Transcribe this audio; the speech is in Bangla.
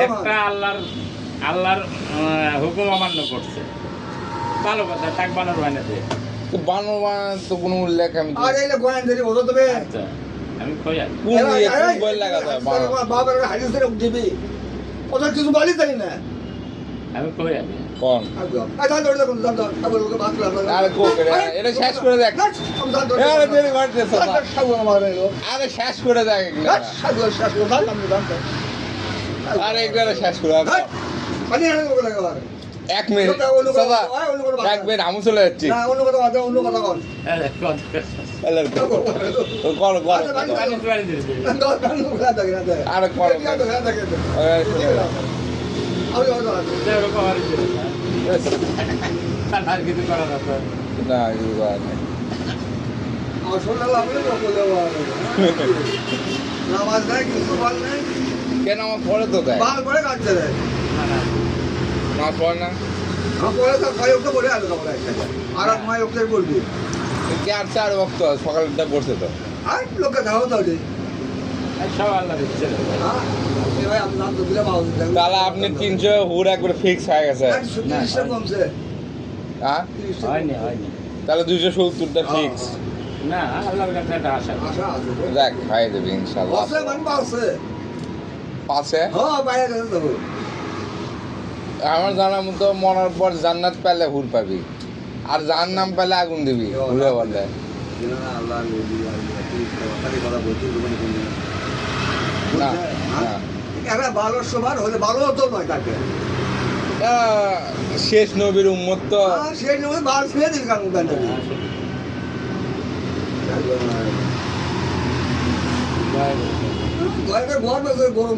একটা আল্লাহর হুকুম অমান্য করছে, ভালো কথা, টাক বানর বানাতে তো বানর বানানোর তো কোনো উল্লেখ আমি আর এই গোয়ান ধরে বলো তবে আচ্ছা আমি কই আর কোন বই লাগা যায় বাবার হাদিস ধরে দিবি ওটা কিছু বলি তাই না আমি কই আর কোন আচ্ছা ধরে দেখুন দাম দাম আবার ওকে বাদ করে আরে কো করে এটা শেষ করে দেখ আরে দেরি করতেছ না সব আমার এলো আরে শেষ করে দেখ এগুলা শাস দাম দাম আরে এগুলা শেষ করে দেখ মানে এর ওকে লাগা এক মিনিট দাদা এক মিনিট আমি চলে যাচ্ছি না অন্য কথা কথা অন্য কথা কর আল্লাহর কল কল পানি পানি দিতে আরে কল দেওর কভার দিতে আর কিছু করা যাবে না কিছু করার নেই নামাজ নাই কিছু বল নাই কেন আমার পরে তো দেয় বাল পরে কাটতে দেয় নামাজ পড়ে না আমার পরে তো খাই ওকে বলে আলো খাবার আর এক মাই ওকে বলবি চার চার বক্ত সকালটা পড়ছে তো আর লোকে ধাও তো সব আল্লাহ দিচ্ছে ভাই আমি নাম তো দিলাম তাহলে আপনি 300 হুর একবার ফিক্স হয়ে গেছে কমছে হ্যাঁ হয়নি তাহলে 270টা ফিক্স না আল্লাহর কাছে একটা আশা আশা আছে দেখ খাই দেবে ইনশাআল্লাহ আছে মানে আছে পাশে হ্যাঁ বাইরে গেছে তো আমার জানার মতো মরার পর জান্নাত পেলে হুর পাবি আর জাহান্নাম পেলে আগুন দিবি হুরে বলে আল্লাহ কথা বলছি না এরা ভালো সবার হলে ভালো হতো নয় তাকে শেষ নবীর উম্মত তো সেই জন্য বার ছেড়ে দিন কারণ গরম